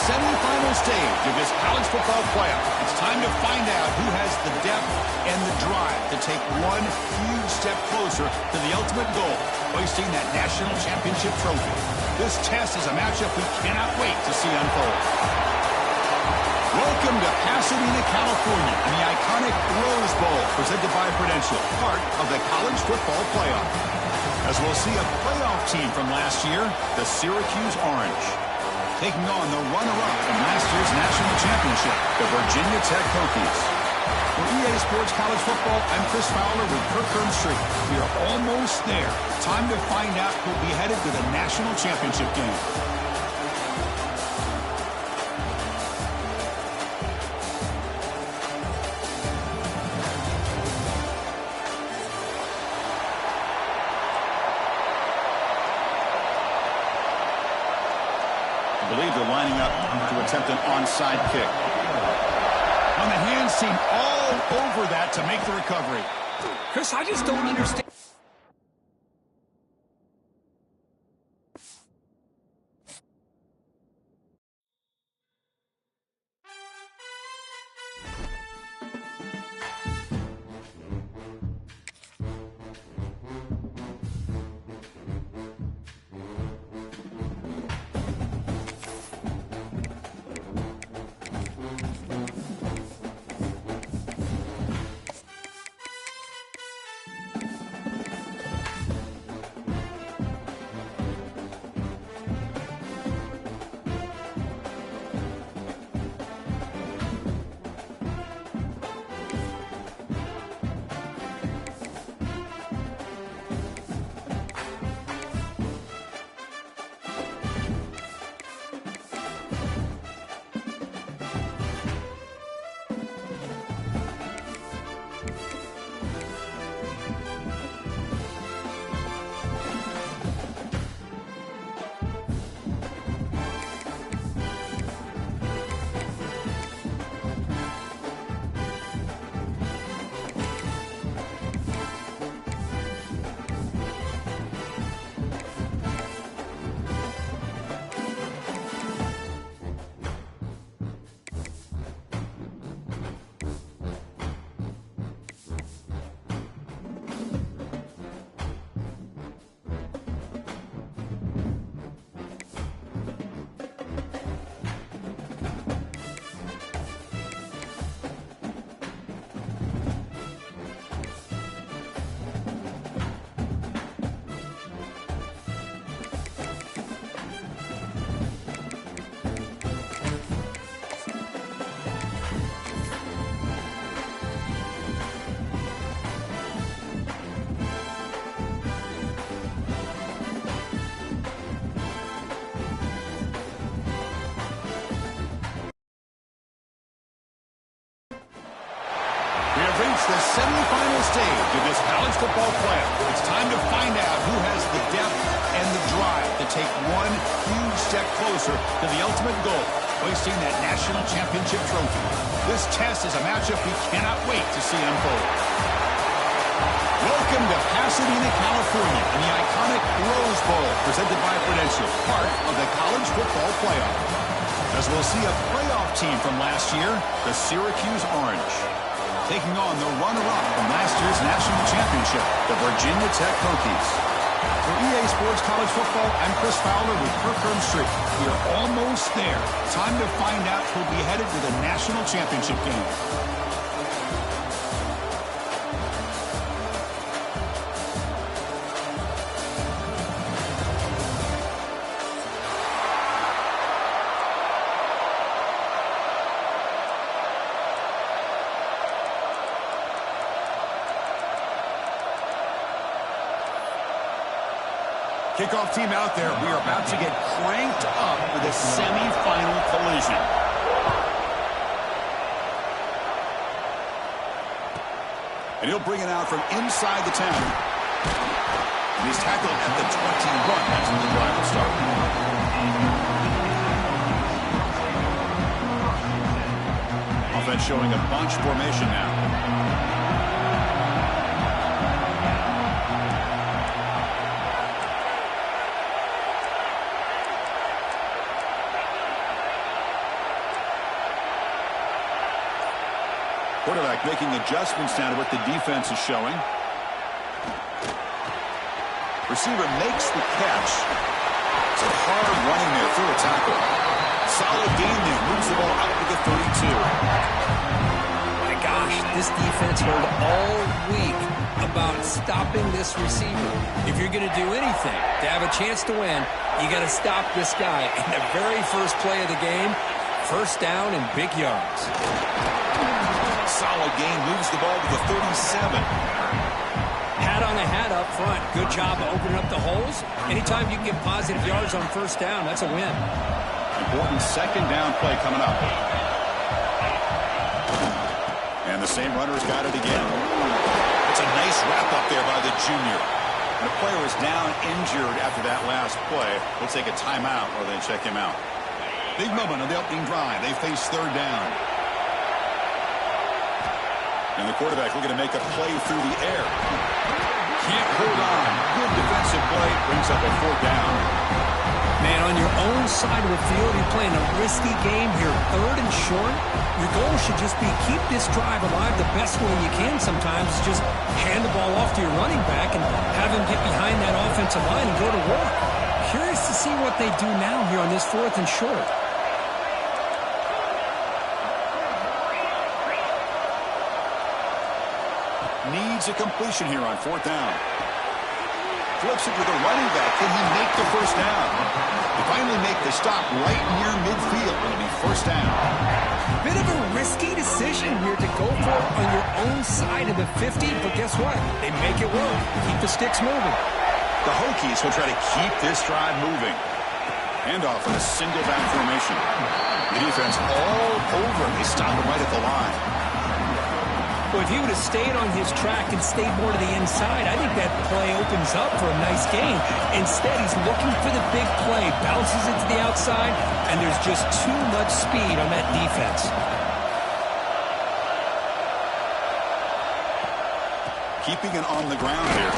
semifinal stage of this college football playoff. It's time to find out who has the depth and the drive to take one huge step closer to the ultimate goal, hoisting that national championship trophy. This test is a matchup we cannot wait to see unfold. Welcome to Pasadena, California, and the iconic Rose Bowl, presented by Prudential, part of the college football playoff. As we'll see a playoff team from last year, the Syracuse Orange, taking on the runner-up from last year's national championship, the Virginia Tech Hokies. For EA Sports College Football, I'm Chris Fowler with Kirkland Street. We are almost there. Time to find out who'll be headed to the national championship game. I believe they're lining up to attempt an onside kick. On the hands team all over that to make the recovery. Chris, I just don't understand. The semifinal stage of this college football playoff. It's time to find out who has the depth and the drive to take one huge step closer to the ultimate goal, hoisting that national championship trophy. This test is a matchup we cannot wait to see unfold. Welcome to Pasadena, California, and the iconic Rose Bowl, presented by Prudential, part of the college football playoff. As we'll see a playoff team from last year, the Syracuse Orange, taking on the runner-up from last year's national championship, the Virginia Tech Hokies. For EA Sports College Football, I'm Chris Fowler with Kirkland Street. We are almost there. Time to find out who'll be headed to the national championship game. Kickoff team out there. We are about to get cranked up for this semifinal collision. And he'll bring it out from inside the 10. And he's tackled at the 21. That's when the drive will start. Offense showing a bunch formation now. Quarterback making adjustments now to what the defense is showing. Receiver makes the catch. It's a hard running there through a tackle. Solid gain there. Moves the ball out to the 32. My gosh, this defense heard all week about stopping this receiver. If you're going to do anything to have a chance to win, you got to stop this guy. And the very first play of the game, first down and big yards. Solid gain. Moves the ball to the 37. Hat on a hat up front. Good job of opening up the holes. Anytime you can get positive yards on first down, that's a win. Important second down play coming up. And the same runner's got it again. It's a nice wrap up there by the junior. And the player is down injured after that last play. We'll take a timeout while they check him out. Big moment on the opening drive. They face third down. And the quarterback looking to make a play through the air. Can't hold on. Good defensive play. Brings up a fourth down. Man, on your own side of the field, you're playing a risky game here. Third and short. Your goal should just be keep this drive alive the best way you can sometimes. Just hand the ball off to your running back and have him get behind that offensive line and go to work. Curious to see what they do now here on this fourth and short. Needs a completion here on fourth down. Flips it to the running back. Can he make the first down? They finally make the stop right near midfield. It'll be first down. Bit of a risky decision here to go for it on your own side of the 50, but guess what? They make it work. Keep the sticks moving. The Hokies will try to keep this drive moving. Handoff in a single back formation. The defense all over. They stop him right at the line. Well, if he would have stayed on his track and stayed more to the inside, I think that play opens up for a nice gain. Instead, he's looking for the big play, bounces it to the outside, and there's just too much speed on that defense. Keeping it on the ground here.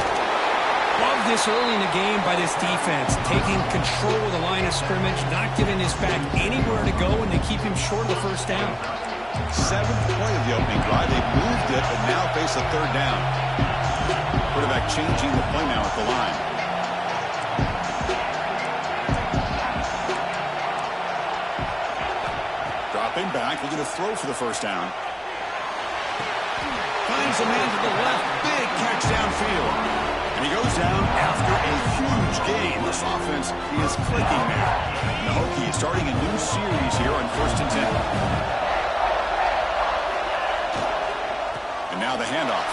Love this early in the game by this defense, taking control of the line of scrimmage, not giving his back anywhere to go, and they keep him short of the first down. Seventh play of the opening drive. They moved it, but now face a third down. Quarterback changing the play now at the line. Dropping back, looking to throw for the first down. Finds a man to the left. Big catch downfield. And he goes down after a huge gain. This offense is clicking now. And the Hokies starting a new series here on 1st and 10. Now the handoff.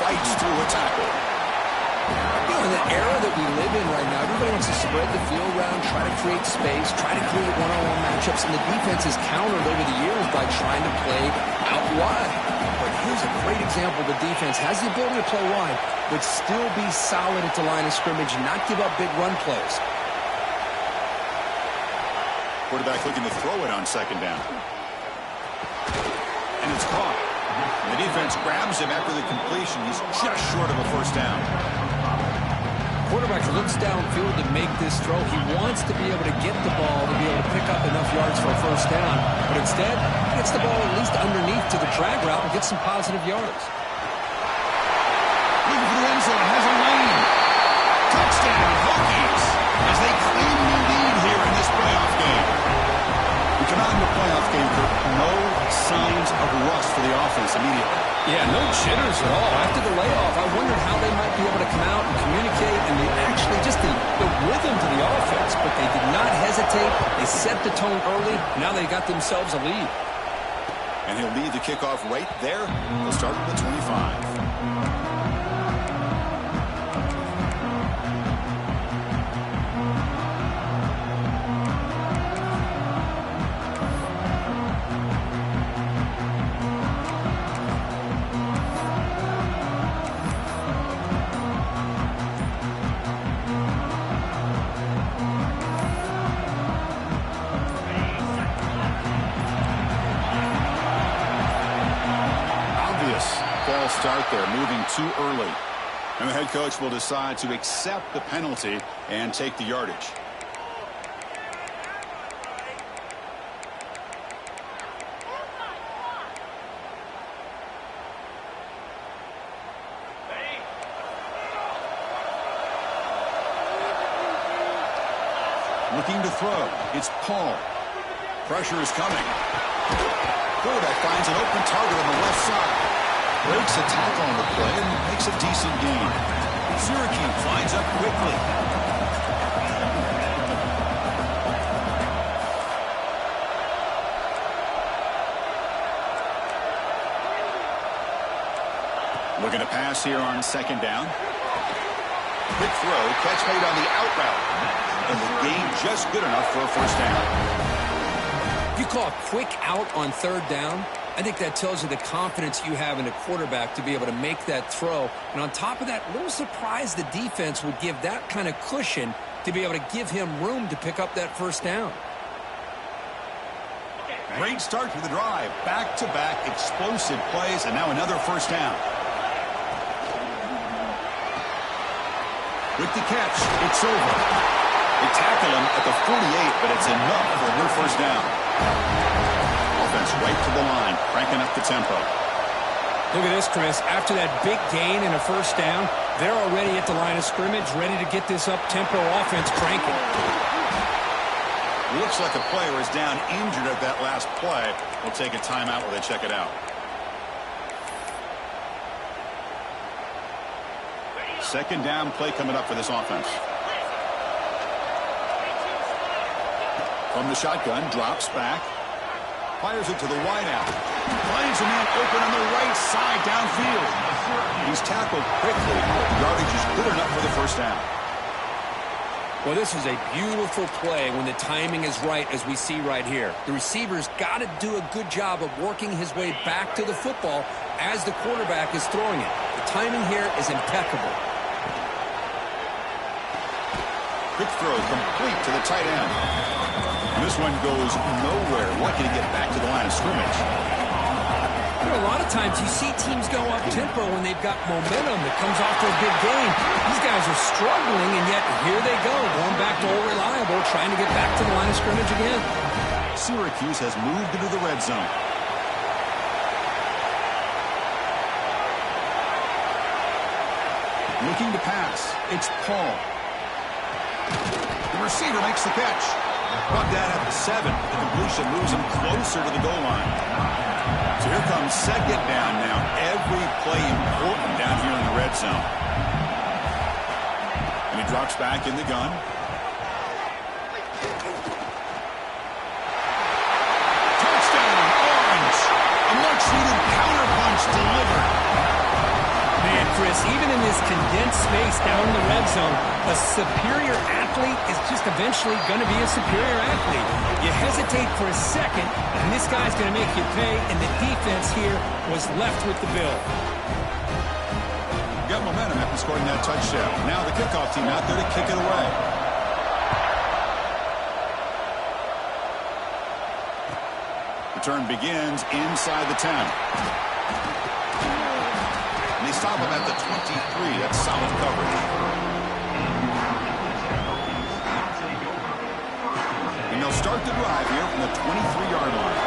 Fights through a tackle. You know, in the era that we live in right now, everybody wants to spread the field around, try to create space, try to create one-on-one matchups, and the defense has countered over the years by trying to play out wide. But here's a great example. The defense has the ability to play wide, but still be solid at the line of scrimmage, not give up big run plays. Quarterback looking to throw it on second down. And it's caught. The defense grabs him after the completion. He's just short of a first down. Quarterback looks downfield to make this throw. He wants to be able to get the ball to be able to pick up enough yards for a first down. But instead, he gets the ball at least underneath to the drag route and gets some positive yards. Looking for the end zone. Has a lane. Touchdown, Hokies, as they claim the lead here in this playoff game. We come out in the playoff game, Kirk. No signs of rust for the offense immediately. Yeah, no jitters at all. After the layoff, I wondered how they might be able to come out and communicate, and they actually just the rhythm to the offense, but they did not hesitate. They set the tone early. Now they got themselves a lead. And he'll lead the kickoff right there. They'll start with the 25. Start there, moving too early. And the head coach will decide to accept the penalty and take the yardage. Looking to throw. It's Paul. Pressure is coming. Quarterback finds an open target on the left side. Breaks a tackle on the play and makes a decent gain. Syracuse lines up quickly. Looking to pass here on second down. Quick throw, catch made on the out route. And the gain just good enough for a first down. If you call a quick out on third down, I think that tells you the confidence you have in a quarterback to be able to make that throw. And on top of that, a little surprised the defense would give that kind of cushion to be able to give him room to pick up that first down. Great start to the drive. Back-to-back explosive plays, and now another first down. With the catch, it's over. They tackle him at the 48, but it's enough for a new first down. Offense right to the line, cranking up the tempo. Look at this, Chris. After that big gain and a first down, they're already at the line of scrimmage, ready to get this up-tempo offense cranking. Looks like a player is down injured at that last play. We'll take a timeout while they check it out. Second down play coming up for this offense. From the shotgun, drops back. Fires it to the wideout. Finds a man open on the right side downfield. He's tackled quickly. Yardage is good enough for the first down. Well, this is a beautiful play when the timing is right, as we see right here. The receiver's got to do a good job of working his way back to the football as the quarterback is throwing it. The timing here is impeccable. Quick throw complete to the tight end. And this one goes nowhere. Lucky to get back to the line of scrimmage. You know, a lot of times you see teams go up-tempo when they've got momentum that comes off to a big gain. These guys are struggling, and yet here they go, going back to old reliable, trying to get back to the line of scrimmage again. Syracuse has moved into the red zone. Looking to pass. It's Paul. The receiver makes the catch. Brought down at the 7. The completion moves him closer to the goal line. So here comes second down now. Every play important down here in the red zone. And he drops back in the gun. Touchdown, Orange. A much-needed counterpunch delivered. Man, Chris, even in this condensed space down in the red zone, a superior athlete is just eventually going to be a superior athlete. You hesitate for a second, and this guy's going to make you pay, and the defense here was left with the bill. Got momentum after scoring that touchdown. Now the kickoff team out there to kick it away. Return begins inside the 10. And they stop him at the 23. That's solid coverage. And they'll start the drive here from the 23-yard line.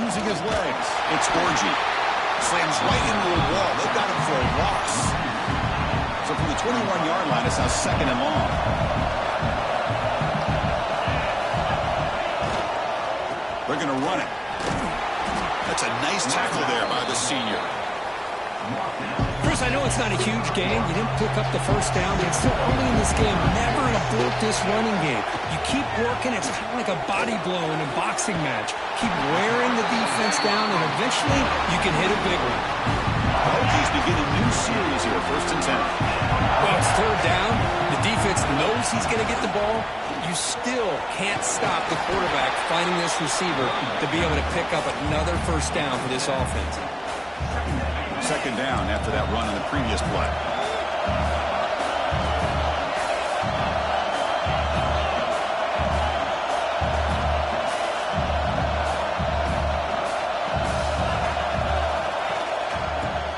Using his legs, it's Orgy. Slams right into a wall. They've got him for a loss. So from the 21-yard line, it's now second and long. They're going to run it. That's a nice tackle there by the senior. Chris, I know it's not a huge game. You didn't pick up the first down, but it's still early in this game. Never abort this running game. You keep working. It's kind of like a body blow in a boxing match. Keep wearing the defense down, and eventually you can hit a big one. Hokies begin a new series here, 1st and 10. Well, it's third down. The defense knows he's going to get the ball. You still can't stop the quarterback finding this receiver to be able to pick up another first down for this offense. Second down after that run on the previous play.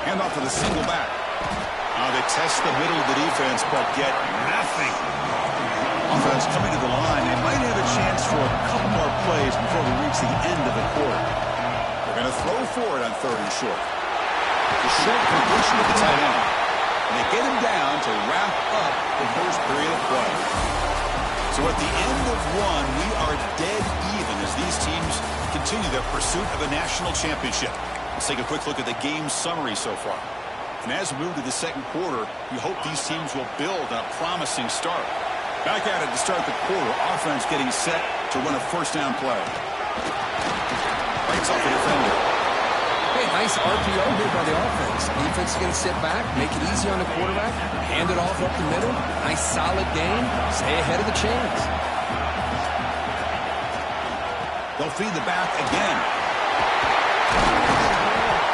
Handoff to the single back. They test the middle of the defense, but get nothing. Offense coming to the line. They might have a chance for a couple more plays before we reach the end of the quarter. They're going to throw for it on 3rd and short. The short completion to the tight end. And they get him down to wrap up the first period of play. So at the end of one, we are dead even as these teams continue their pursuit of a national championship. Let's take a quick look at the game summary so far. And as we move to the second quarter, we hope these teams will build on a promising start. Back at it to start the quarter. Offense getting set to run a first down play. Bites off the defender. Hey, nice RPO here by the offense. Defense is going to sit back, make it easy on the quarterback, hand it off up the middle. Nice solid game. Stay ahead of the chains. They'll feed the back again.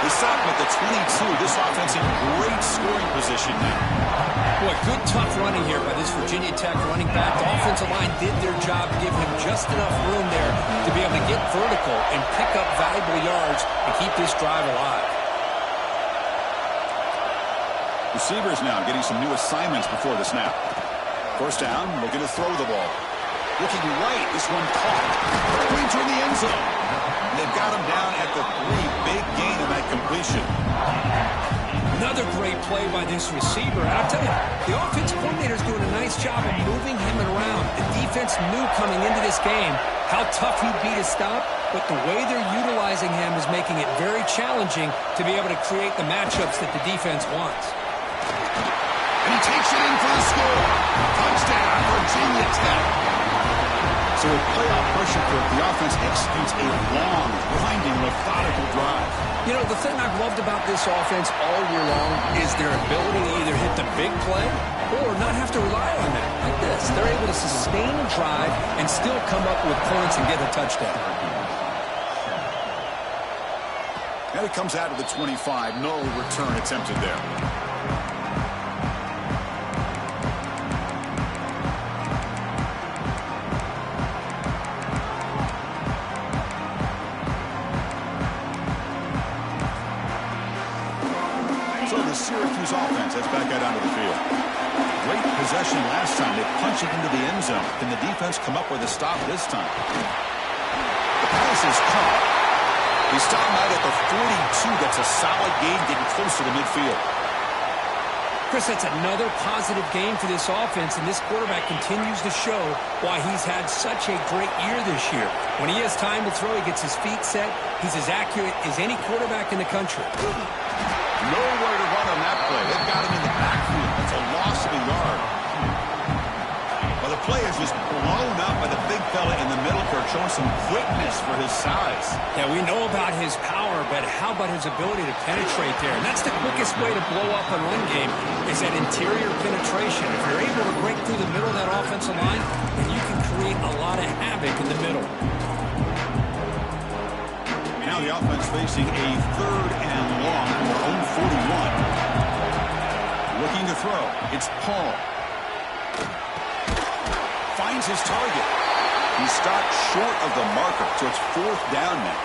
They stop him at the 22. This offense in great scoring position now. Boy, good tough running here by this Virginia Tech running back. The offensive line did their job, give him just enough room there to be able to get vertical and pick up valuable yards and keep this drive alive. Receivers now getting some new assignments before the snap. First down, looking to throw the ball. Looking right, this one caught. Going toward the end zone. And they've got him down at the 3. Big gain in that completion. Another great play by this receiver. And I'll tell you, the offensive coordinator is doing a nice job of moving him around. The defense knew coming into this game how tough he'd be to stop, but the way they're utilizing him is making it very challenging to be able to create the matchups that the defense wants. And he takes it in for the score. Touchdown, Virginia Tech. So with playoff pressure for it, the offense executes a long, grinding, methodical drive. You know, the thing I've loved about this offense all year long is their ability to either hit the big play or not have to rely on that. Like this, they're able to sustain a drive and still come up with points and get a touchdown. And it comes out of the 25. No return attempted there. Syracuse offense heads back out onto the field. Great possession last time. They punch it into the end zone. Can the defense come up with a stop this time? The pass is caught. He stopped out at the 42. That's a solid gain getting closer to midfield. Chris, that's another positive game for this offense, and this quarterback continues to show why he's had such a great year this year. When he has time to throw, he gets his feet set. He's as accurate as any quarterback in the country. Nowhere to run on that play. They've got him in the backfield. It's a loss of a yard. Well, the play is just blown up by the big fella in the middle court, showing some quickness for his size. Yeah, we know about his power, but how about his ability to penetrate there? And that's the quickest way to blow up a run game is that interior penetration. If you're able to break through the middle of that offensive line, then you can create a lot of havoc in the middle. Now the offense facing a 3rd and long from their own 41. Looking to throw. It's Paul. Finds his target. He stopped short of the marker, so it's 4th down now.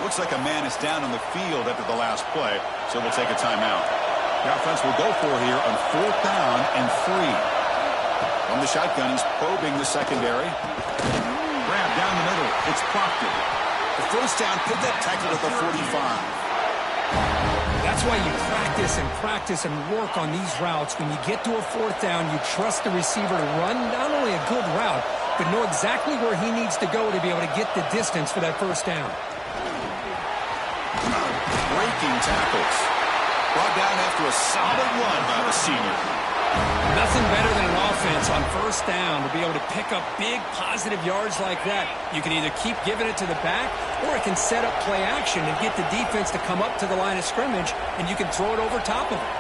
Looks like a man is down on the field after the last play, so they'll take a timeout. The offense will go for here on 4th down and 3. From the shotgun, he's probing the secondary. Grab down the middle. It's Proctor. The first down, put that tackle at the 45. That's why you practice and work on these routes. When you get to a 4th down, you trust the receiver to run not only a good route, but know exactly where he needs to go to be able to get the distance for that first down. Breaking tackles. Brought down after a solid run by the senior. Nothing better than an offense on first down to be able to pick up big positive yards like that. You can either keep giving it to the back, or it can set up play action and get the defense to come up to the line of scrimmage, and you can throw it over top of it.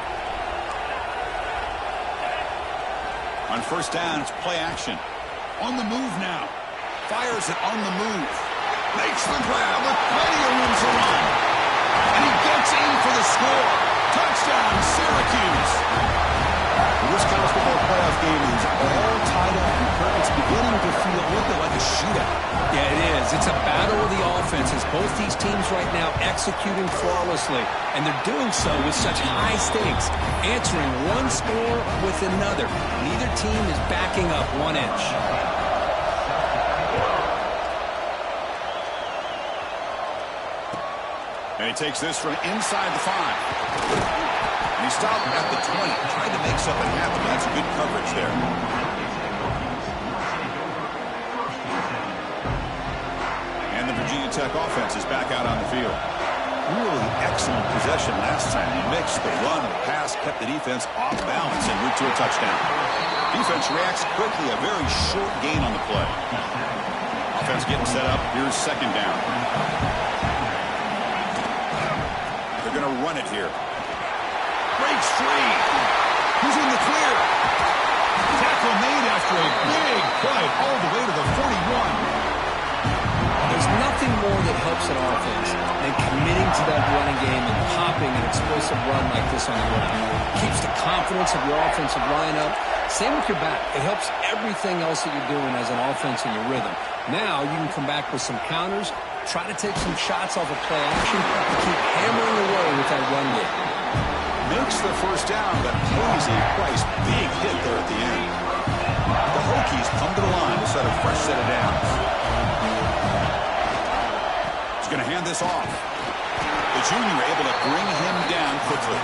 On first down, it's play action. On the move now. Fires it on the move. Makes the grab with plenty of room to run. And he gets in for the score. Touchdown, Syracuse. This college football playoff game is all tied up, and it's beginning to feel a little bit like a shootout. Yeah, it is. It's a battle of the offenses. Both these teams right now executing flawlessly, and they're doing so with such high stakes, answering one score with another. Neither team is backing up 1 inch. And he takes this from inside the 5. And he stopped at the 20. Tried to make something happen. That's good coverage there. And the Virginia Tech offense is back out on the field. Really excellent possession last time. He mixed the run and pass, kept the defense off balance en route to a touchdown. Defense reacts quickly. A very short gain on the play. Offense getting set up. Here's second down. They're going to run it here. Breaks free. Who's in the clear? Tackle made after a big play all the way to the 41. There's nothing more that helps an offense than committing to that running game and popping an explosive run like this on the ground. Keeps the confidence of your offensive lineup. Same with your back. It helps everything else that you're doing as an offense in your rhythm. Now you can come back with some counters, try to take some shots off of play action, and keep hammering away with that run game. Makes the first down, but pays a price. Big hit there at the end. The Hokies come to the line to set a fresh set of downs. He's going to hand this off. The junior able to bring him down quickly.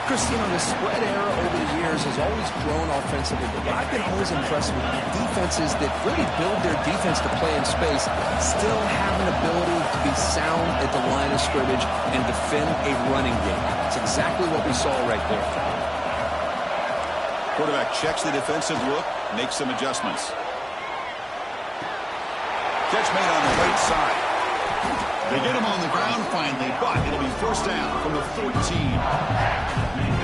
Chris, you know, the spread era over the years has always grown offensively, but I've been always impressed with defenses that really build their defense to play in space, still have an ability to be sound at the line of scrimmage and defend a running game. It's exactly what we saw right there. Quarterback checks the defensive look, makes some adjustments. Catch made on the right side. They get him on the ground finally, but it'll be first down from the 14.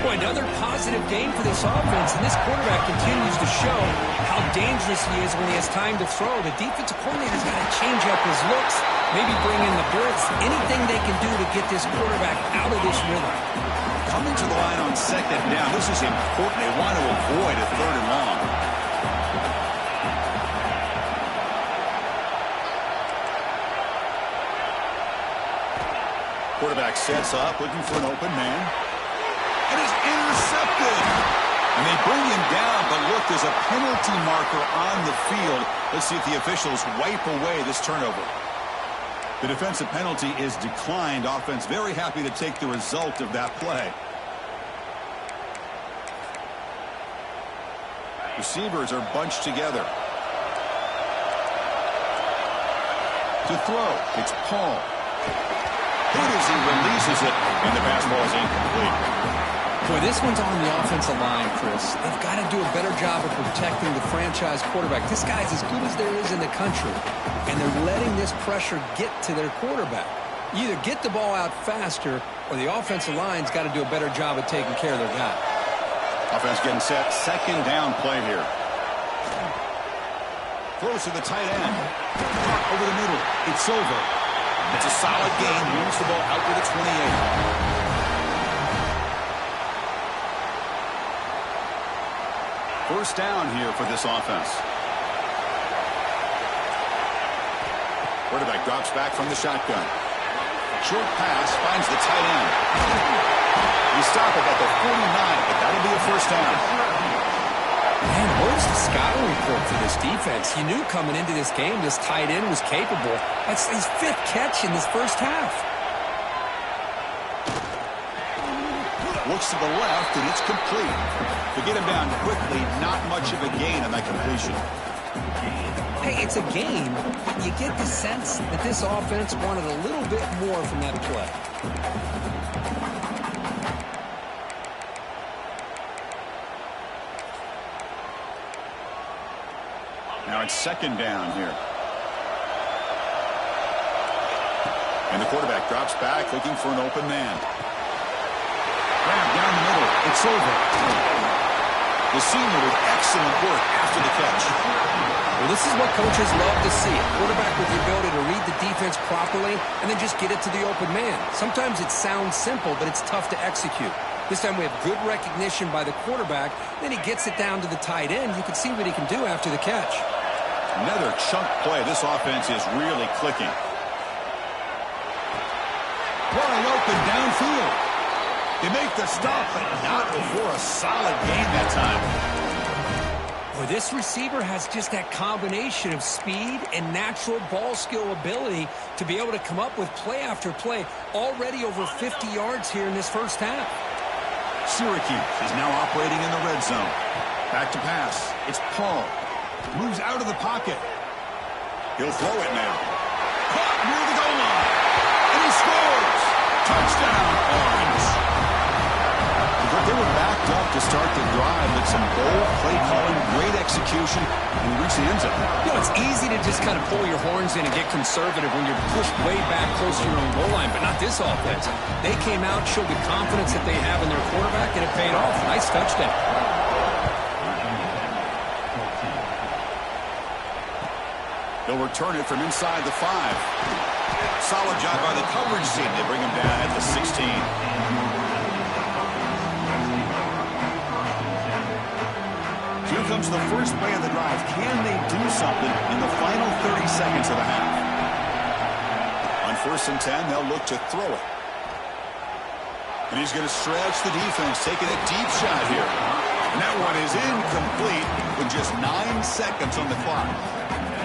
Boy, another positive game for this offense, and this quarterback continues to show how dangerous he is when he has time to throw. The defensive coordinator's got to change up his looks, maybe bring in the blitz, anything they can do to get this quarterback out of this rhythm. Coming to the line on second down, this is important. They want to avoid a third and long. Quarterback sets up, looking for an open man. And is intercepted. And they bring him down, but look, there's a penalty marker on the field. Let's see if the officials wipe away this turnover. The defensive penalty is declined. Offense very happy to take the result of that play. Receivers are bunched together. To throw, it's Paul. Good as he releases it, and the pass ball is incomplete. Boy, this one's on the offensive line, Chris. They've got to do a better job of protecting the franchise quarterback. This guy's as good as there is in the country, and they're letting this pressure get to their quarterback. You either get the ball out faster, or the offensive line's got to do a better job of taking care of their guy. Offense getting set. Second down play here. Close to the tight end. Over the middle. It's over. It's a solid gain. Moves the ball out to the 28. First down here for this offense. Quarterback drops back from the shotgun. Short pass finds the tight end. We stop it at the 49, but that'll be a first down. Man, where's the scouting report for this defense? You knew coming into this game this tight end was capable. That's his 5th catch in this first half. Looks to the left, and it's complete. To get him down quickly, not much of a gain on that completion. Hey, it's a game. You get the sense that this offense wanted a little bit more from that play. Now it's second down here. And the quarterback drops back, looking for an open man. Grab down the middle. It's over. The senior with excellent work after the catch. Well, this is what coaches love to see. A quarterback with the ability to read the defense properly and then just get it to the open man. Sometimes it sounds simple, but it's tough to execute. This time we have good recognition by the quarterback. Then he gets it down to the tight end. You can see what he can do after the catch. Another chunk play. This offense is really clicking. Wide open downfield. They make the stop, but not before a solid gain that time. Well, this receiver has just that combination of speed and natural ball skill ability to be able to come up with play after play. Already over 50 yards here in this first half. Syracuse is now operating in the red zone. Back to pass. It's Paul. Moves out of the pocket. He'll throw it now. Caught near the goal line. And he scores. Touchdown, Orange. But they were backed up to start the drive, but some bold play calling, great execution, and reach the end zone. You know, it's easy to just kind of pull your horns in and get conservative when you're pushed way back close to your own goal line, but not this offense. They came out, showed the confidence that they have in their quarterback, and it paid off. Nice touchdown. They'll return it from inside the 5. Solid job by the coverage team. They bring him down at the 16. Here comes the first play of the drive. Can they do something in the final 30 seconds of the half? On 1st and 10, they'll look to throw it. And he's going to stretch the defense, taking a deep shot here. And that one is incomplete with just 9 seconds on the clock.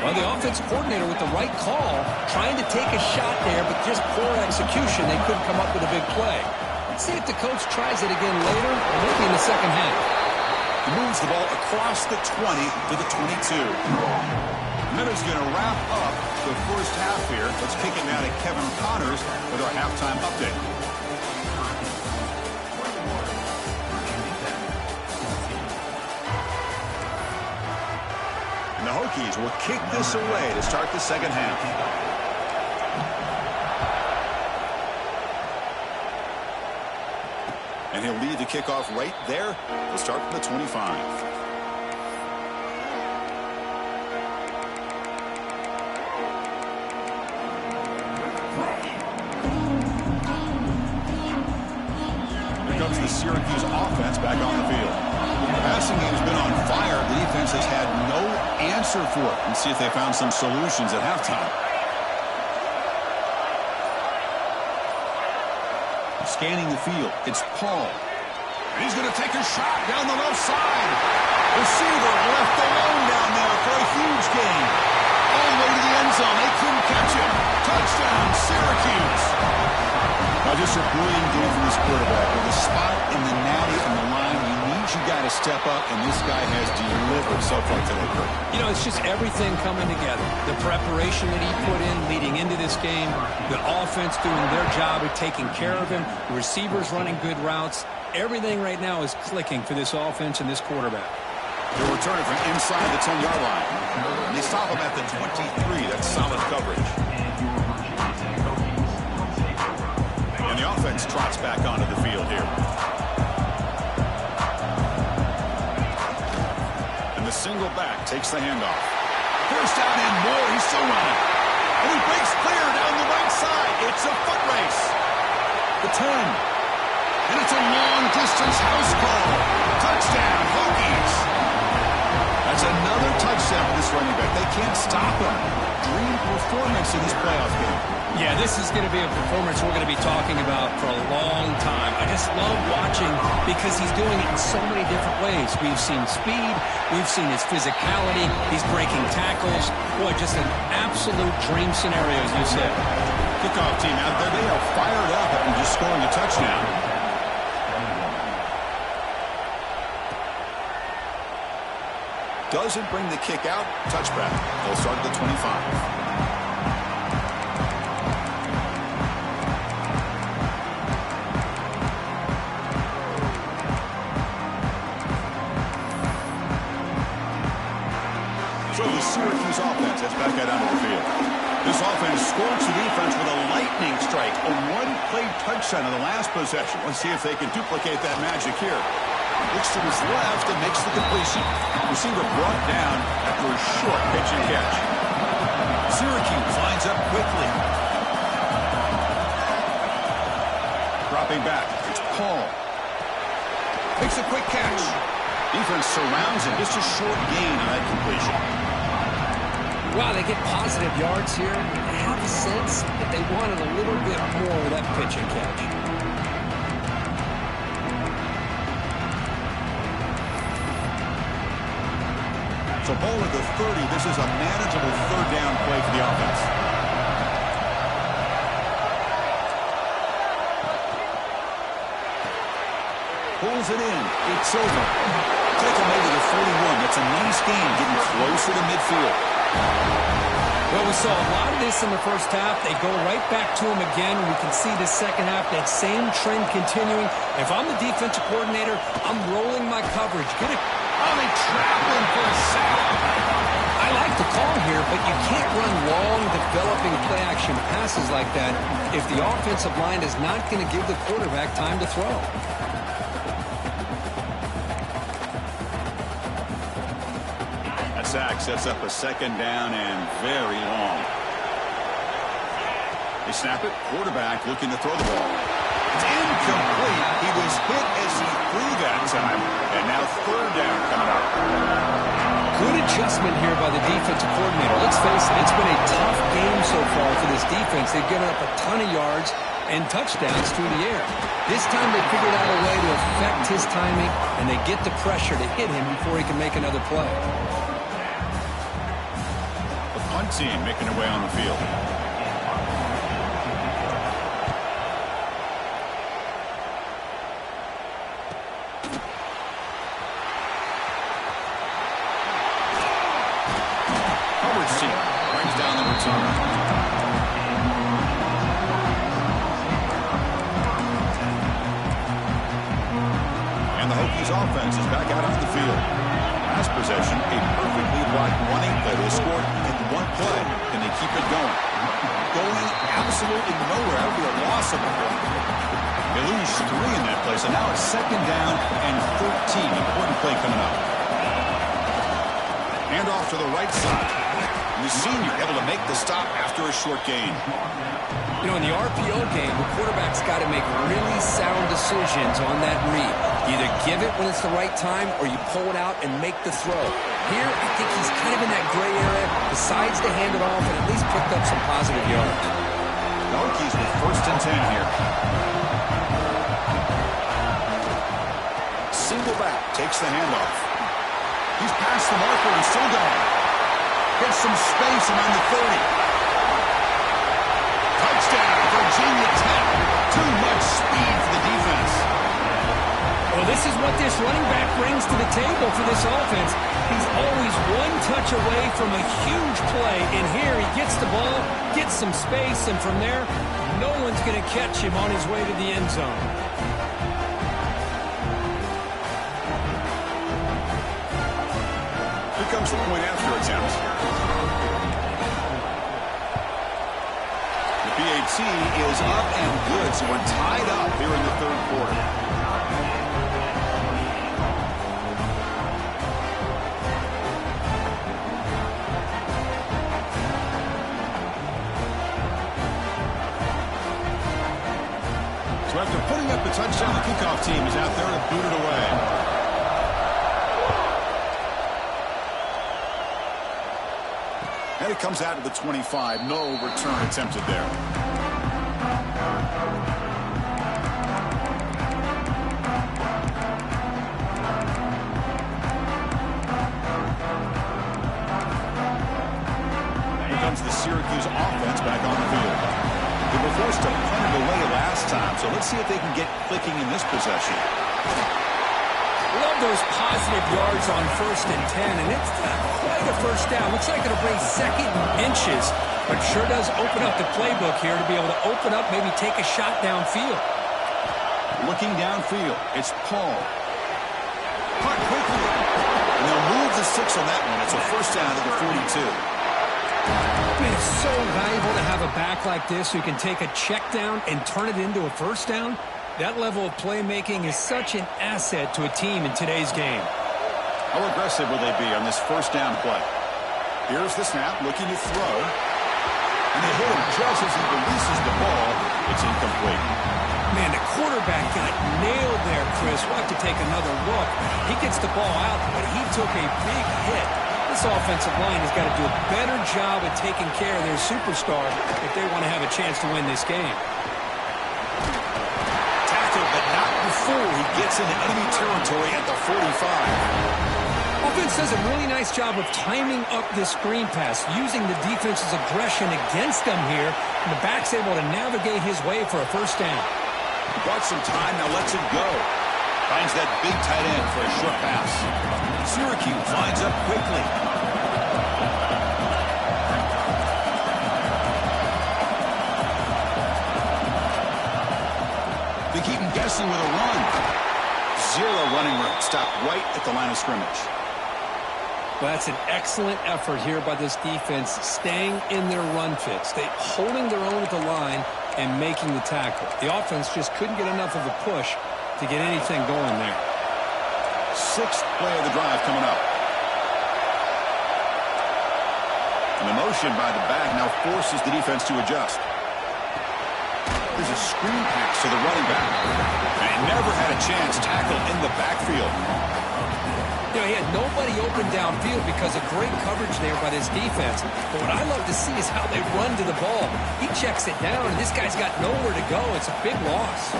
Well, the offense coordinator with the right call, trying to take a shot there, but just poor execution. They couldn't come up with a big play. Let's see if the coach tries it again later, or maybe in the second half. He moves the ball across the 20 to the 22. And that is going to wrap up the first half here. Let's kick it now to Kevin Connors with our halftime update. And the Hokies will kick this away to start the second half. And he'll lead the kickoff right there. We'll start from the 25. Here comes the Syracuse offense back on the field. The passing game's been on fire. The defense has had no answer for it. Let's see if they found some solutions at halftime. Scanning the field, it's Paul. And he's going to take a shot down the left side. Receiver left alone down there for a huge gain. All the way to the end zone. They couldn't catch him. Touchdown, Syracuse. Now just a brilliant game from this quarterback. With a spot in the natty and the line, you got to step up, and this guy has delivered so far today, Kurt. You know, it's just everything coming together. The preparation that he put in leading into this game, the offense doing their job of taking care of him, the receivers running good routes. Everything right now is clicking for this offense and this quarterback. They'll return it from inside the 10-yard line. And they stop him at the 23. That's solid coverage. And the offense trots back onto the field here. Single back takes the handoff. First down and more. He's still running. And he breaks clear down the right side. It's a foot race. The 10. And it's a long-distance house call. Touchdown, Hokies. That's another touchdown for this running back. They can't stop him. Dream performance in this playoff game. Yeah, this is going to be a performance we're going to be talking about for a long time. I just love watching because he's doing it in so many different ways. We've seen speed. We've seen his physicality. He's breaking tackles. Boy, just an absolute dream scenario, as you said. Kickoff team out there. They are fired up after just scoring a touchdown. Doesn't bring the kick out. Touchback. They'll start at the 25. So the Syracuse offense heads back out onto the field. This offense scorched the defense with a lightning strike, a one-play touchdown in the last possession. Let's see if they can duplicate that magic here. Looks to his left and makes the completion. Receiver brought down after a short pitch and catch. Syracuse lines up quickly. Dropping back, it's Paul. Makes a quick catch. Defense surrounds him. Just a short gain on that completion. Wow, they get positive yards here. I have a sense that they wanted a little bit more with that pitch and catch. So ball at the 30. This is a manageable third down play for the offense. Pulls it in. It's over. Take him over to 41. That's a nice game, getting closer to midfield. Well, we saw a lot of this in the first half. They go right back to him again. We can see the second half, that same trend continuing. If I'm the defensive coordinator, I'm rolling my coverage. Get it. Oh, they trap him for a sack. I like the call here, but you can't run long, developing play-action passes like that if the offensive line is not going to give the quarterback time to throw. Sack sets up a second down and very long. They snap it. Quarterback looking to throw the ball. It's incomplete. He was hit as he threw that time. And now third down coming up. Good adjustment here by the defensive coordinator. Let's face it, it's been a tough game so far for this defense. They've given up a ton of yards and touchdowns through the air. This time they figured out a way to affect his timing, and they get the pressure to hit him before he can make another play. Punt team making their way on the field. Hubbard's team brings down the return. And the Hokies offense is back out on the field. Last possession, a perfectly wide running play. They scored in one play, and they keep it going. Going absolutely nowhere. That would be a loss of a point. They lose 3 in that play, so now it's second down and 13. Important play coming up. Hand off to the right side. The senior able to make the stop after a short gain. You know, in the RPO game, the quarterback's got to make really sound decisions on that read. Either give it when it's the right time or you pull it out and make the throw. Here, I think he's kind of in that gray area, decides to hand it off and at least picked up some positive yards. The Hokies with first and 10 here. Single back, takes the handoff. He's past the marker and still going. Gets some space around the 30. Touchdown, Virginia Tech. Too much speed for the defense. Well, this is what this running back brings to the table for this offense. He's always one touch away from a huge play. And here he gets the ball, gets some space, and from there, no one's going to catch him on his way to the end zone. Here comes the point after attempt. The PAT is up and good, so we're tied up here in the third quarter. So after putting up the touchdown, the kickoff team is out there to boot it away. And it comes out to the 25. No return attempted there. Here comes the Syracuse offense back on the field. They were forced to punt it away last time, so let's see if they can get clicking in this possession. Love those positive yards on 1st and 10, and it's not quite a first down. Looks like it'll bring second inches, but sure does open up the playbook here to be able to open up, maybe take a shot downfield. Looking downfield, it's Paul. Punt quickly, and they'll move the 6 on that one. It's a first down to the 42. I mean, it's so valuable to have a back like this who can take a check down and turn it into a first down. That level of playmaking is such an asset to a team in today's game. How aggressive will they be on this first down play? Here's the snap, looking to throw. And they hit him just as he releases the ball. It's incomplete. Man, the quarterback got nailed there, Chris. We'll have to take another look. He gets the ball out, but he took a big hit. This offensive line has got to do a better job of taking care of their superstar if they want to have a chance to win this game. Tackled, but not before he gets into enemy territory at the 45. Offense does a really nice job of timing up this screen pass, using the defense's aggression against them here, and the back's able to navigate his way for a first down. Bought some time, now lets it go. Finds that big tight end for a short pass. Syracuse lines up quickly. They keep him guessing with a run. Zero running room. Stopped right at the line of scrimmage. Well, that's an excellent effort here by this defense, staying in their run fits. They holding their own at the line and making the tackle. The offense just couldn't get enough of a push to get anything going there. Sixth play of the drive coming up. And the motion by the back now forces the defense to adjust. There's a screen pass to the running back. And he never had a chance tackled in the backfield. You know, he had nobody open downfield because of great coverage there by this defense. But what I love to see is how they run to the ball. He checks it down, and this guy's got nowhere to go. It's a big loss.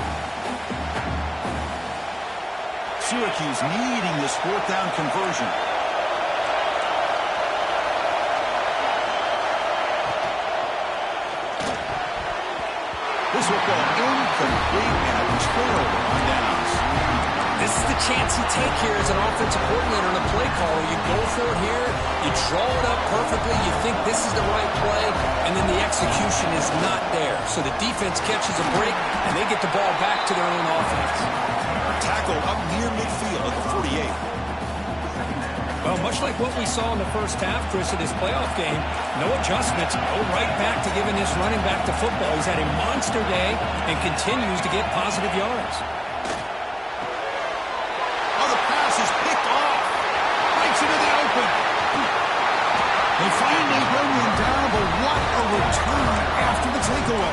Syracuse needing this fourth down conversion. This will go incomplete and a turnover on downs. This is the chance you take here as an offensive coordinator and a play caller. You go for it here, you draw it up perfectly, you think this is the right play, and then the execution is not there. So the defense catches a break, and they get the ball back to their own offense. Tackle up near midfield at the 48. Well, much like what we saw in the first half, Chris, of this playoff game, no adjustments, go right back to giving this running back to football. He's had a monster day and continues to get positive yards. Into the open. They finally bring him down, but what a return after the takeaway.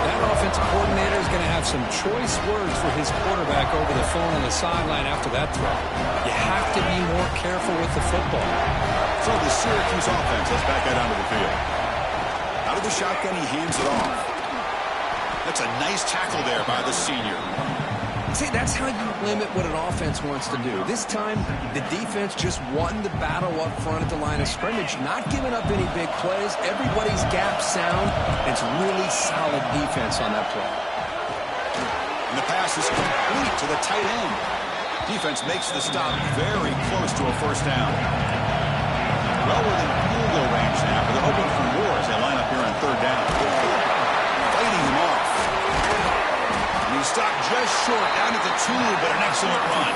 That offensive coordinator is going to have some choice words for his quarterback over the phone on the sideline after that throw. You have to be more careful with the football. So the Syracuse offense has back out onto the field. Out of the shotgun, he hands it off. That's a nice tackle there by the senior. See, that's how you limit what an offense wants to do. This time, the defense just won the battle up front at the line of scrimmage, not giving up any big plays. Everybody's gap sound. It's really solid defense on that play. And the pass is complete to the tight end. Defense makes the stop very close to a first down. Well within field goal range now, but they're hoping for more as they line up here on third down. Fighting him off. He stopped just short, down at the 2, but an excellent run.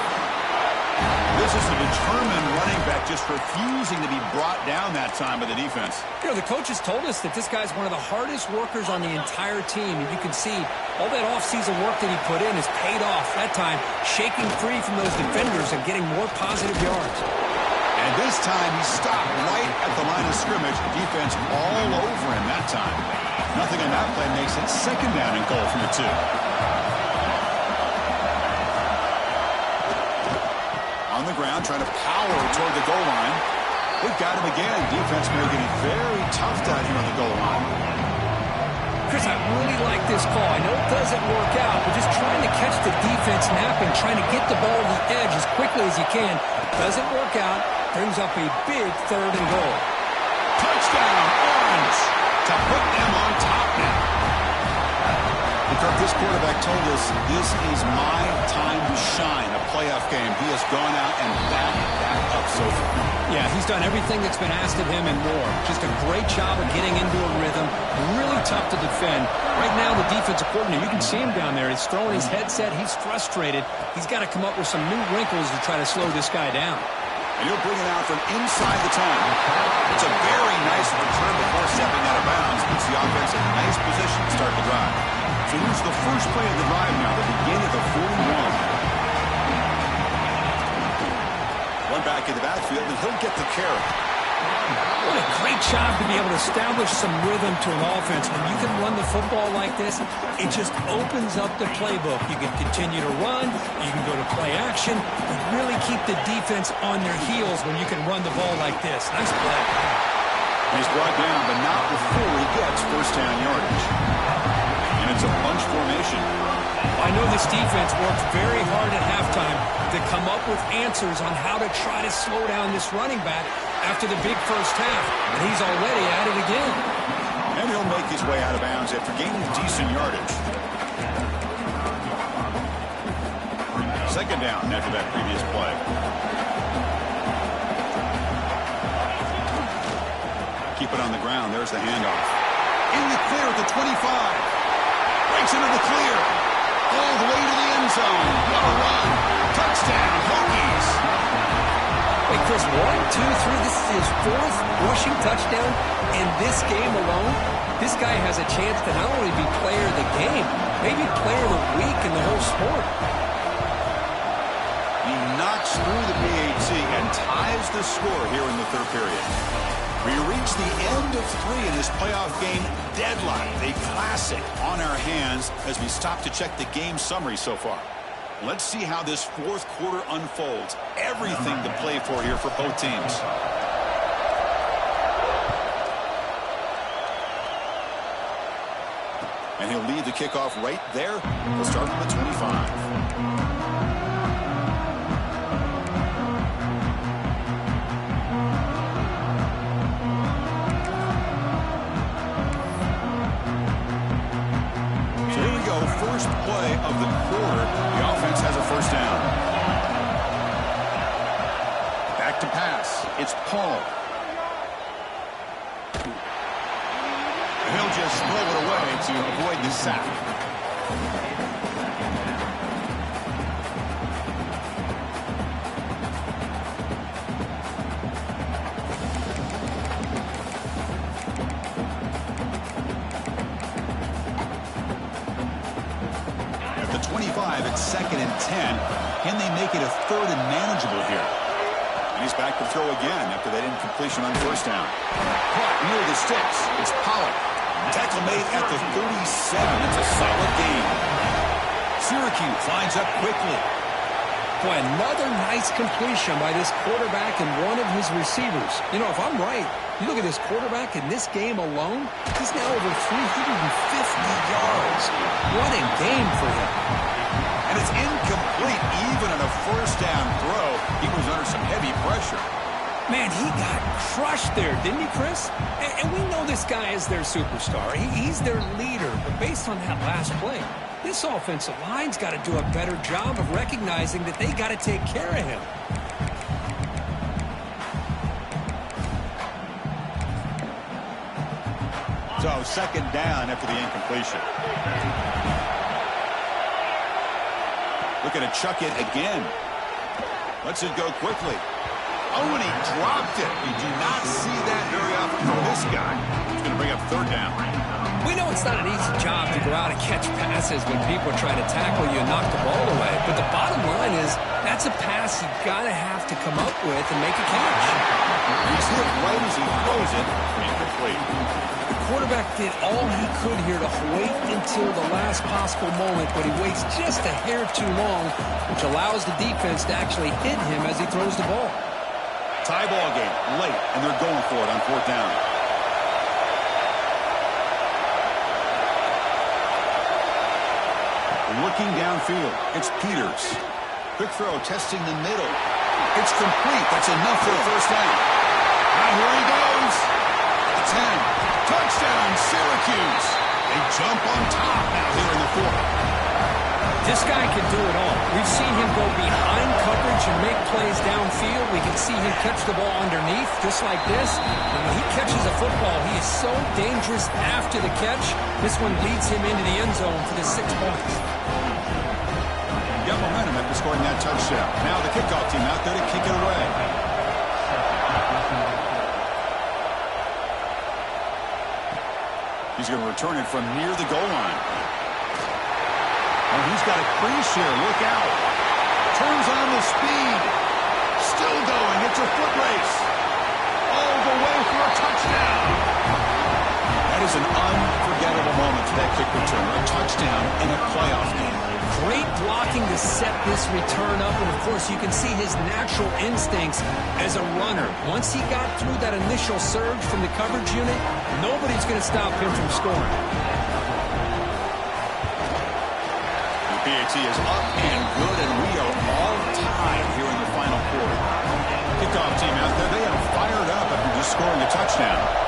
This is a determined running back just refusing to be brought down that time by the defense. You know, the coaches told us that this guy's one of the hardest workers on the entire team, and you can see all that offseason work that he put in has paid off. That time, shaking free from those defenders and getting more positive yards. And this time, he stopped right at the line of scrimmage. Defense all over him that time. Nothing on that play makes it second down and goal from the 2. On the ground, trying to power toward the goal line. They've got him again. Defense making it very tough down here on the goal line. Chris, I really like this call. I know it doesn't work out, but just trying to catch the defense napping, trying to get the ball to the edge as quickly as you can. Doesn't work out. Brings up a big third and goal. Touchdown, Orange, to put them on top now. This quarterback told us this is my time to shine, a playoff game. He has gone out and backed that up so far. Yeah, he's done everything that's been asked of him and more. Just a great job of getting into a rhythm. Really tough to defend. Right now, the defensive coordinator, you can see him down there. He's throwing his headset. He's frustrated. He's got to come up with some new wrinkles to try to slow this guy down. And he'll bring it out from inside the 10. It's a very nice return before stepping out of bounds. Puts the offense in a nice position to start the drive. So here's the first play of the drive now, the beginning of the 41. One back in the backfield, and he'll get the carry. What a great job to be able to establish some rhythm to an offense. When you can run the football like this, it just opens up the playbook. You can continue to run, you can go to play action, and really keep the defense on their heels when you can run the ball like this. Nice play. He's brought down, but not before he gets first down yardage. And it's a bunch formation. I know this defense worked very hard at halftime to come up with answers on how to try to slow down this running back after the big first half, and he's already at it again. And he'll make his way out of bounds after gaining decent yardage. Second down after that previous play. Keep it on the ground. There's the handoff. In the clear at the 25. Breaks into the clear. All the way to the end zone. What a run. Touchdown, Hokies. Wait, Chris, 1, 2, 3. This is his fourth rushing touchdown in this game alone. This guy has a chance to not only be player of the game, maybe player of the week in the whole sport. He knocks through the PAT and ties the score here in the third period. We reach the end of 3 in this playoff game deadline. A classic on our hands as we stop to check the game summary so far. Let's see how this fourth quarter unfolds. Everything to play for here for both teams. And he'll lead the kickoff right there. He'll start on the 25. First play of the quarter. The offense has a first down. Back to pass. It's Paul. He'll just throw it away to avoid the sack. It's 2nd and 10. Can they make it a 3rd and manageable here? And he's back to throw again after that incompletion on first down. Caught near the sticks. It's Pollock. Tackle made at the 37. It's a solid gain. Syracuse lines up quickly. Boy, another nice completion by this quarterback and one of his receivers. You know, if I'm right, you look at this quarterback in this game alone, he's now over 350 yards. What a game for him. And it's incomplete even on a first down throw. He was under some heavy pressure. Man, he got crushed there, didn't he, Chris? And we know this guy is their superstar. He's their leader. But based on that last play, this offensive line's got to do a better job of recognizing that they got to take care of him. So, second down after the incompletion. Looking to chuck it again. Lets it go quickly. Oh, and he dropped it. You do not see that very often from this guy. He's going to bring up third down. We know it's not an easy job to go out and catch passes when people are trying to tackle you and knock the ball away. But the bottom line is that's a pass you've got to have to come up with and make a catch. He's hit right as he throws it. Incomplete. The quarterback did all he could here to wait until the last possible moment, but he waits just a hair too long, which allows the defense to actually hit him as he throws the ball. Tie ball game, late, and they're going for it on fourth down. Looking downfield, it's Peters. Quick throw, testing the middle. It's complete. That's enough for a first down. Now here he goes. 10. Touchdown, Syracuse. They jump on top now here in the fourth. This guy can do it all. We've seen him go behind coverage and make plays downfield. We can see him catch the ball underneath, just like this. And when he catches a football, he is so dangerous after the catch. This one leads him into the end zone for the 6 points. Got momentum after scoring that touchdown. Now the kickoff team out there to kick it away. He's going to return it from near the goal line. And he's got a crease here. Look out. Turns on the speed. Still going. It's a foot race. All the way for a touchdown. That is an unforgettable moment for that kick return. A touchdown in a playoff game. Great blocking to set this return up. And, of course, you can see his natural instincts as a runner. Once he got through that initial surge from the coverage unit, nobody's going to stop him from scoring. PAT is up and good, and we are all tied here in the final quarter. Kickoff team out there, they have fired up after just scoring a touchdown.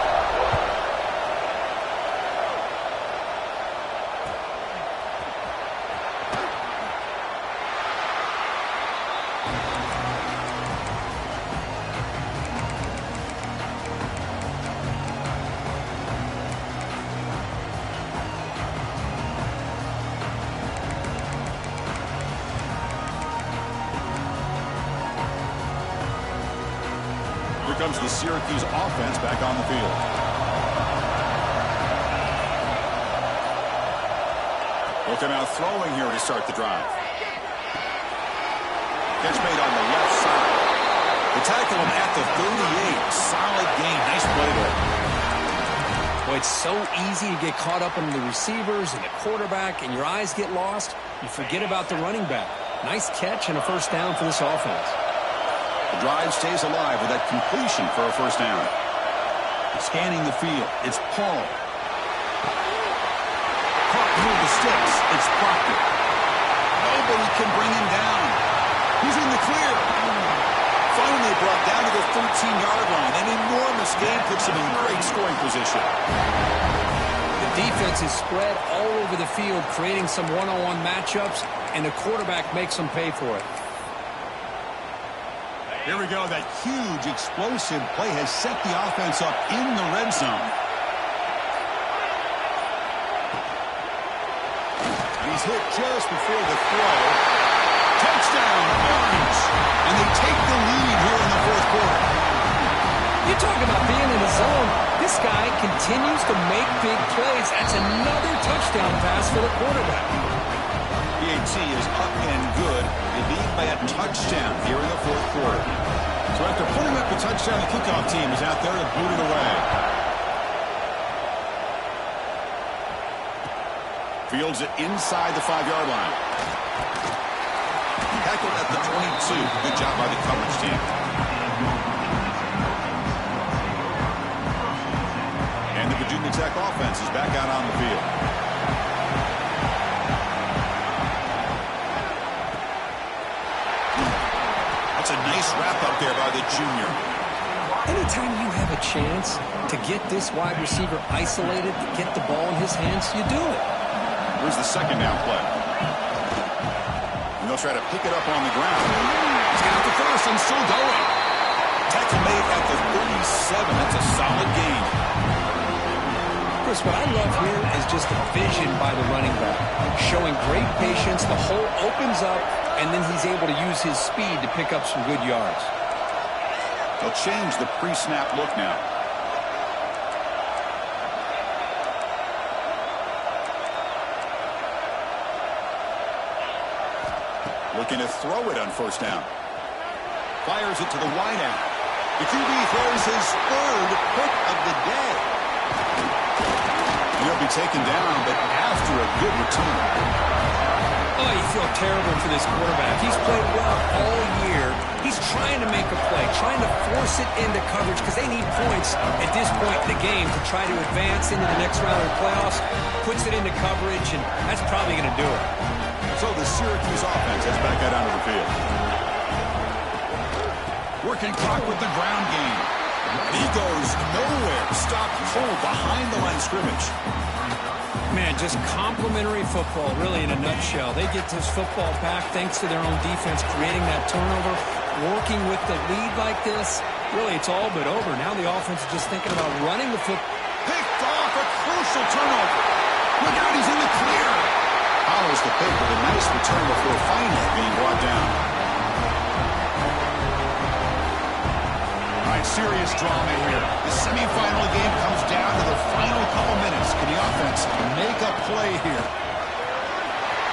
Here comes the Syracuse offense back on the field. Looking out throwing here to start the drive. Catch made on the left side. They tackle him at the 38. Solid gain. Nice play there. Boy, it's so easy to get caught up in the receivers and the quarterback, and your eyes get lost. You forget about the running back. Nice catch and a first down for this offense. The drive stays alive with that completion for a first down. Scanning the field, it's Paul. Caught near the sticks, it's Proctor. Nobody can bring him down. He's in the clear. Finally brought down to the 13-yard line. An enormous gain puts him in great scoring position. The defense is spread all over the field, creating some one-on-one matchups, and the quarterback makes them pay for it. Here we go. That huge, explosive play has set the offense up in the red zone. He's hit just before the throw. Touchdown, Orange. And they take the lead here in the fourth quarter. You talk about being in the zone. This guy continues to make big plays. That's another touchdown pass for the quarterback. PAT is up and good. They lead by a touchdown here in the fourth quarter. So after putting up a touchdown, the kickoff team is out there to boot it away. Fields it inside the 5-yard line. Tackled at the 22. Good job by the coverage team. And the Virginia Tech offense is back out on the field. That's a nice wrap up there by the junior. Anytime you have a chance to get this wide receiver isolated, to get the ball in his hands, you do it. Here's the second down play. And they'll try to pick it up on the ground. He's got the first and still going. Tackle made at the 37. That's a solid gain. Chris, what I love here is just the vision by the running back. Showing great patience, the hole opens up, and then he's able to use his speed to pick up some good yards. They'll change the pre-snap look now. Looking to throw it on first down. Fires it to the wideout. The QB throws his third pick of the day. He'll be taken down, but after a good return. Oh, you feel terrible for this quarterback. He's played well all year. He's trying to make a play, trying to force it into coverage because they need points at this point in the game to try to advance into the next round of the playoffs. Puts it into coverage, and that's probably going to do it. So the Syracuse offense is back out onto the field. Working clock with the ground game. He goes nowhere. Stopped cold behind the line of scrimmage. Man, just complimentary football, really, in a nutshell. They get this football back thanks to their own defense, creating that turnover, working with the lead like this. Really, it's all but over. Now the offense is just thinking about running the football. Picked off a crucial turnover. Look out, he's in the clear. Follows the pick with a nice return before finally being brought down. All right, serious drama here. The semifinal game comes down to the final couple minutes. Can the offense make a play here?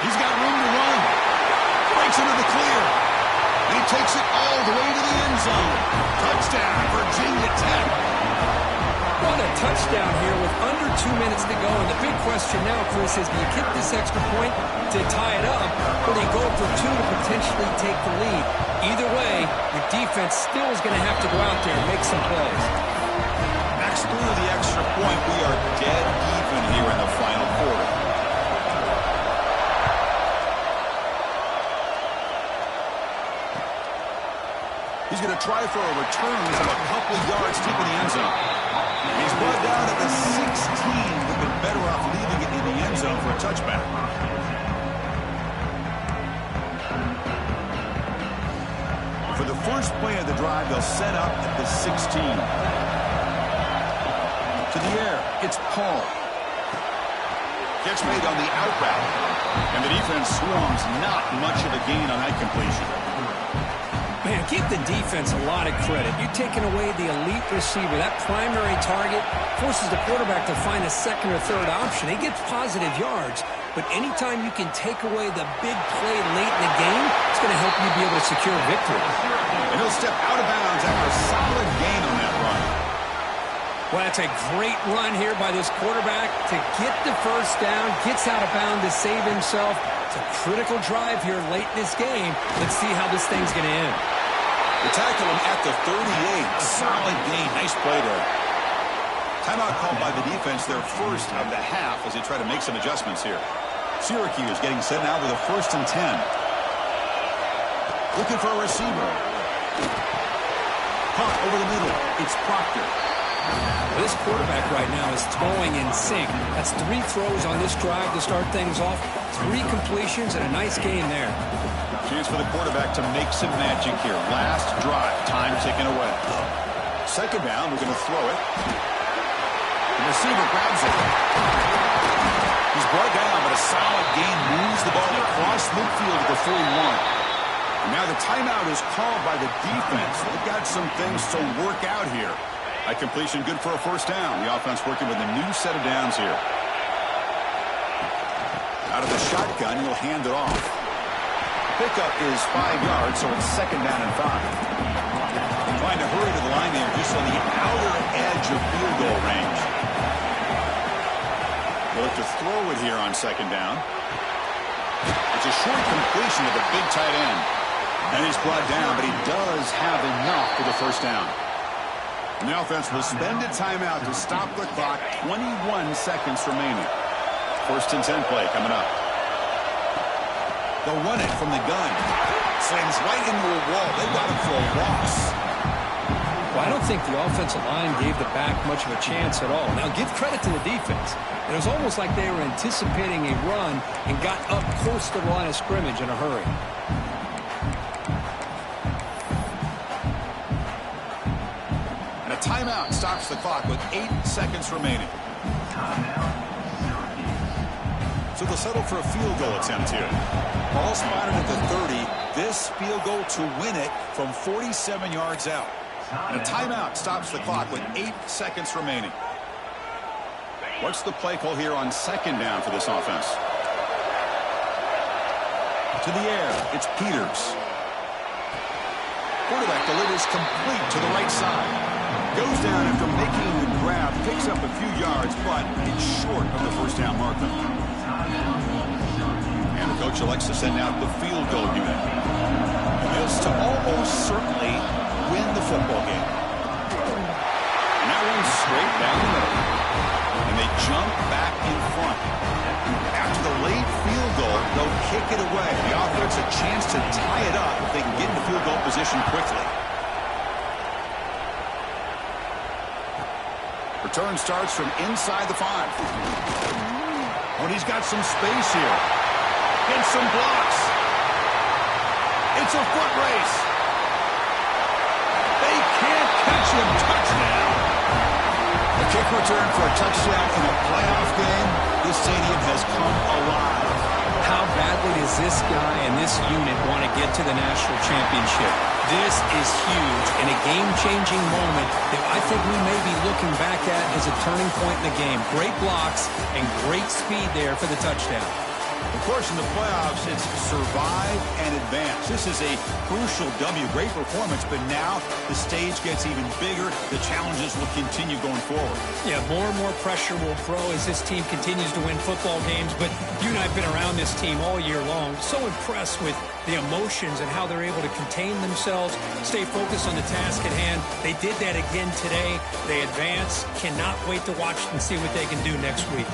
He's got room to run. Breaks into the clear. And he takes it all the way to the end zone. Touchdown, Virginia Tech. What a touchdown here with under 2 minutes to go. And the big question now, Chris, is do you kick this extra point to tie it up, or do you go for two to potentially take the lead? Either way, your defense still is going to have to go out there and make some plays. Max through the extra point. We are dead even here in the final quarter. going to try for a return from a couple yards deep in the end zone. He's brought down at the 16. Would have been better off leaving it in the end zone for a touchback. For the first play of the drive, they'll set up at the 16. To the air, it's Paul. Gets made on the out route. And the defense swarms. Not much of a gain on that completion. Man, give the defense a lot of credit. You're taking away the elite receiver. That primary target forces the quarterback to find a second or third option. He gets positive yards. But anytime you can take away the big play late in the game, it's going to help you be able to secure victory. And he'll step out of bounds after a solid gain on that run. Well, that's a great run here by this quarterback to get the first down, gets out of bounds to save himself. It's a critical drive here late in this game. Let's see how this thing's going to end. They tackle him at the 38. Solid gain. Nice play there. Timeout called by the defense, their first of the half, as they try to make some adjustments here. Syracuse getting set now with a 1st and 10. Looking for a receiver. Caught over the middle. It's Proctor. This quarterback right now is throwing in sync. That's 3 throws on this drive to start things off. 3 completions and a nice gain there. Chance for the quarterback to make some magic here. Last drive. Time ticking away. Second down. We're going to throw it. The receiver grabs it. He's brought down, but a solid gain moves the ball across midfield to the 41. And now the timeout is called by the defense. They've got some things to work out here. That completion good for a first down. The offense working with a new set of downs here. Out of the shotgun, he'll hand it off. Pickup is 5 yards, so it's 2nd down and 5. Trying to hurry to the line there, just on the outer edge of field goal range. They'll have to throw it here on 2nd down. It's a short completion to the big tight end. And he's brought down, but he does have enough for the first down. And the offense will spend a timeout to stop the clock. 21 seconds remaining. 1st and 10 play coming up. They'll run it from the gun. Slams right into a wall. They got him for a loss. Well, I don't think the offensive line gave the back much of a chance at all. Now, give credit to the defense. It was almost like they were anticipating a run and got up close to the line of scrimmage in a hurry. And a timeout stops the clock with 8 seconds remaining. So they'll settle for a field goal attempt here. Ball spotted at the 30. This field goal to win it from 47 yards out. And a timeout stops the clock with 8 seconds remaining. What's the play call here on 2nd down for this offense? To the air, it's Peters. Quarterback delivers complete to the right side. Goes down after making the grab, picks up a few yards, but it's short of the first down marker. And the coach elects to send out the field goal unit. This to almost certainly win the football game. And that one's straight down the middle. And they jump back in front. After the late field goal, they'll kick it away. The offense a chance to tie it up if they can get into field goal position quickly. Return starts from inside the 5. When he's got some space here. Gets some blocks. It's a foot race. They can't catch him. Touchdown. A kick return for a touchdown in a playoff game. This stadium has come alive. How badly does this guy and this unit want to get to the national championship? This is huge and a game-changing moment that I think we may be looking back at as a turning point in the game. Great blocks and great speed there for the touchdown. Of course, in the playoffs, it's survive and advance. This is a crucial W. Great performance, but now the stage gets even bigger. The challenges will continue going forward. Yeah, more and more pressure will grow as this team continues to win football games. But you and I have been around this team all year long. So impressed with the emotions and how they're able to contain themselves, stay focused on the task at hand. They did that again today. They advance. Cannot wait to watch and see what they can do next week.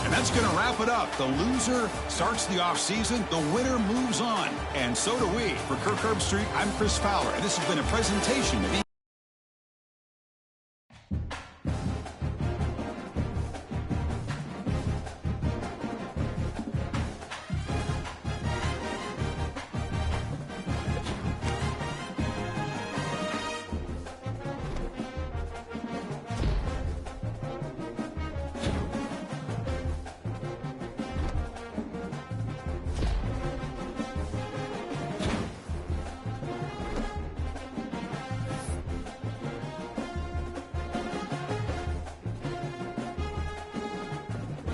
And that's going to wrap it up. The loser starts the offseason. The winner moves on. And so do we. For Kirk Herbstreit, I'm Chris Fowler. And this has been a presentation of